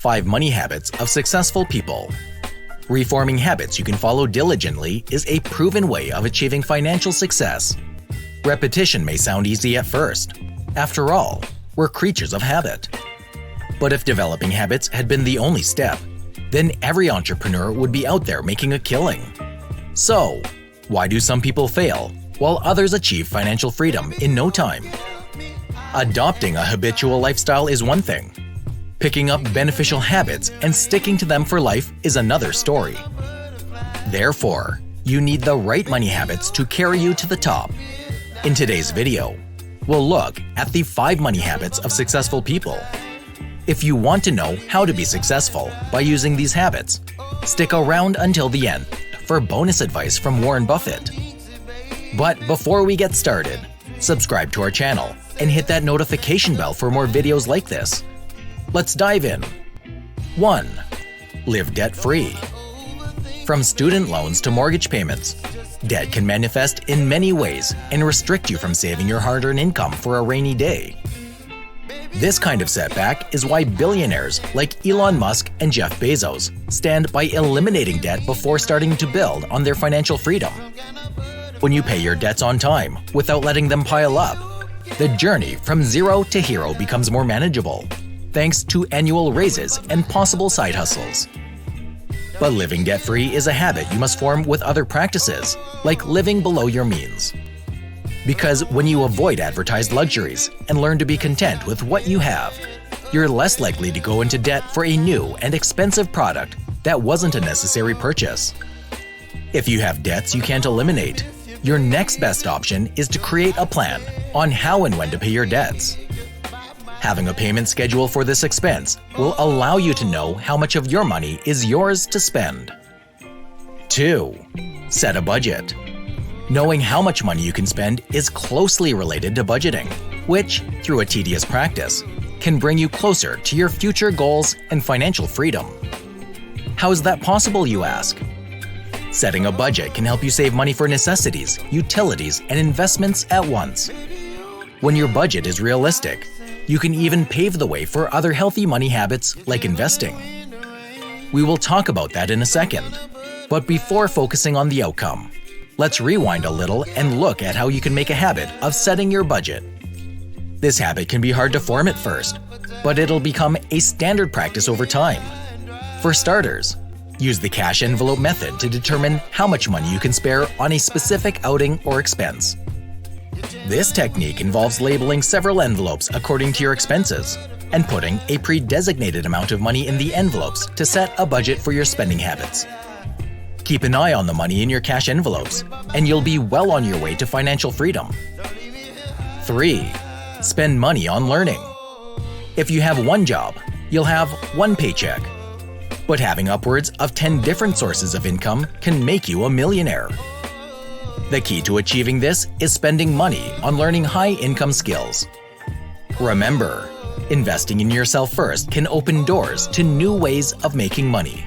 5 Money Habits of Successful People. Reforming habits you can follow diligently is a proven way of achieving financial success. Repetition may sound easy at first. After all, we're creatures of habit. But if developing habits had been the only step, then every entrepreneur would be out there making a killing. So, why do some people fail while others achieve financial freedom in no time? Adopting a habitual lifestyle is one thing. Picking up beneficial habits and sticking to them for life is another story. Therefore, you need the right money habits to carry you to the top. In today's video, we'll look at the 5 money habits of successful people. If you want to know how to be successful by using these habits, stick around until the end for bonus advice from Warren Buffett. But before we get started, subscribe to our channel and hit that notification bell for more videos like this. Let's dive in. 1. Live debt-free. From student loans to mortgage payments, debt can manifest in many ways and restrict you from saving your hard-earned income for a rainy day. This kind of setback is why billionaires like Elon Musk and Jeff Bezos stand by eliminating debt before starting to build on their financial freedom. When you pay your debts on time without letting them pile up, the journey from zero to hero becomes more manageable, thanks to annual raises and possible side hustles. But living debt-free is a habit you must form with other practices, like living below your means. Because when you avoid advertised luxuries and learn to be content with what you have, you're less likely to go into debt for a new and expensive product that wasn't a necessary purchase. If you have debts you can't eliminate, your next best option is to create a plan on how and when to pay your debts. Having a payment schedule for this expense will allow you to know how much of your money is yours to spend. 2. Set a budget. Knowing how much money you can spend is closely related to budgeting, which, through a tedious practice, can bring you closer to your future goals and financial freedom. How is that possible, you ask? Setting a budget can help you save money for necessities, utilities, and investments at once. When your budget is realistic, you can even pave the way for other healthy money habits like investing. We will talk about that in a second, but before focusing on the outcome, let's rewind a little and look at how you can make a habit of setting your budget. This habit can be hard to form at first, but it'll become a standard practice over time. For starters, use the cash envelope method to determine how much money you can spare on a specific outing or expense. This technique involves labeling several envelopes according to your expenses and putting a pre-designated amount of money in the envelopes to set a budget for your spending habits. Keep an eye on the money in your cash envelopes, and you'll be well on your way to financial freedom. 3. Spend money on learning. If you have one job, you'll have one paycheck. But having upwards of 10 different sources of income can make you a millionaire. The key to achieving this is spending money on learning high-income skills. Remember, investing in yourself first can open doors to new ways of making money.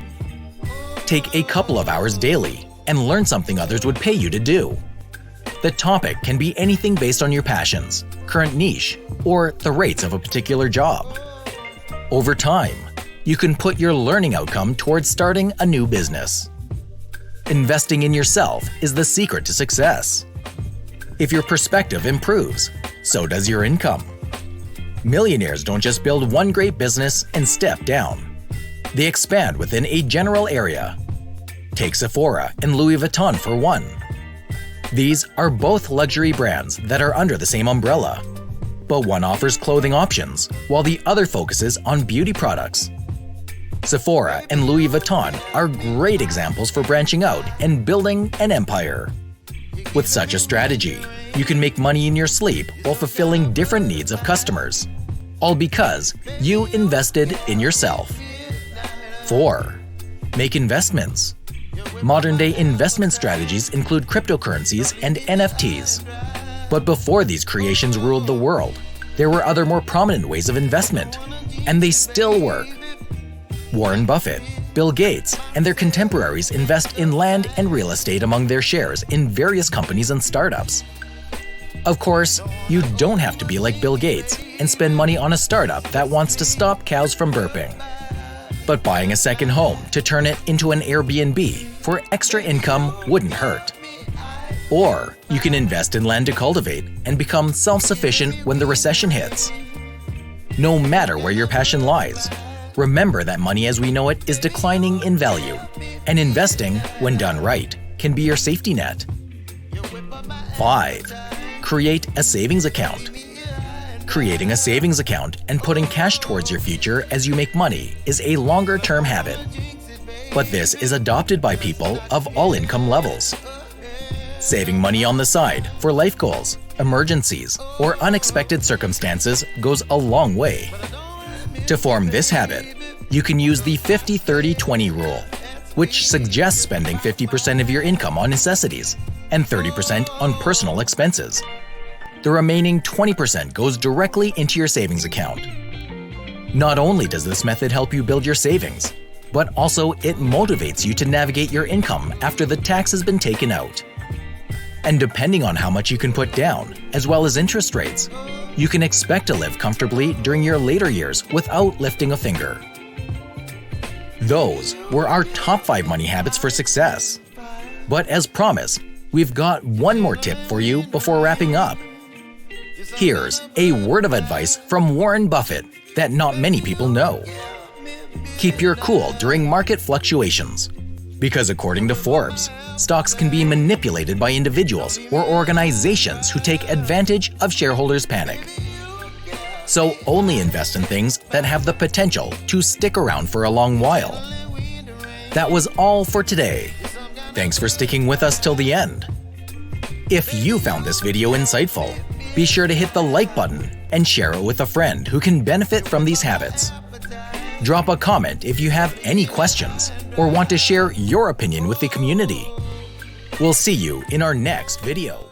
Take a couple of hours daily and learn something others would pay you to do. The topic can be anything based on your passions, current niche, or the rates of a particular job. Over time, you can put your learning outcome towards starting a new business. Investing in yourself is the secret to success. If your perspective improves, so does your income. Millionaires don't just build one great business and step down. They expand within a general area. Take Sephora and Louis Vuitton for one. These are both luxury brands that are under the same umbrella, but one offers clothing options while the other focuses on beauty products. Sephora and Louis Vuitton are great examples for branching out and building an empire. With such a strategy, you can make money in your sleep while fulfilling different needs of customers, all because you invested in yourself. 4. Make investments. Modern-day investment strategies include cryptocurrencies and NFTs. But before these creations ruled the world, there were other more prominent ways of investment, and they still work. Warren Buffett, Bill Gates, and their contemporaries invest in land and real estate among their shares in various companies and startups. Of course, you don't have to be like Bill Gates and spend money on a startup that wants to stop cows from burping. But buying a second home to turn it into an Airbnb for extra income wouldn't hurt. Or you can invest in land to cultivate and become self-sufficient when the recession hits. No matter where your passion lies, remember that money as we know it is declining in value, and investing, when done right, can be your safety net. 5. Create a savings account. Creating a savings account and putting cash towards your future as you make money is a longer-term habit. But this is adopted by people of all income levels. Saving money on the side for life goals, emergencies, or unexpected circumstances goes a long way. To form this habit, you can use the 50-30-20 rule, which suggests spending 50% of your income on necessities and 30% on personal expenses. The remaining 20% goes directly into your savings account. Not only does this method help you build your savings, but also it motivates you to navigate your income after the tax has been taken out. And depending on how much you can put down, as well as interest rates, you can expect to live comfortably during your later years without lifting a finger. Those were our top 5 money habits for success. But as promised, we've got one more tip for you before wrapping up. Here's a word of advice from Warren Buffett that not many people know. Keep your cool during market fluctuations, because according to Forbes, stocks can be manipulated by individuals or organizations who take advantage of shareholders' panic. So only invest in things that have the potential to stick around for a long while. That was all for today. Thanks for sticking with us till the end. If you found this video insightful, be sure to hit the like button and share it with a friend who can benefit from these habits. Drop a comment if you have any questions or want to share your opinion with the community. We'll see you in our next video.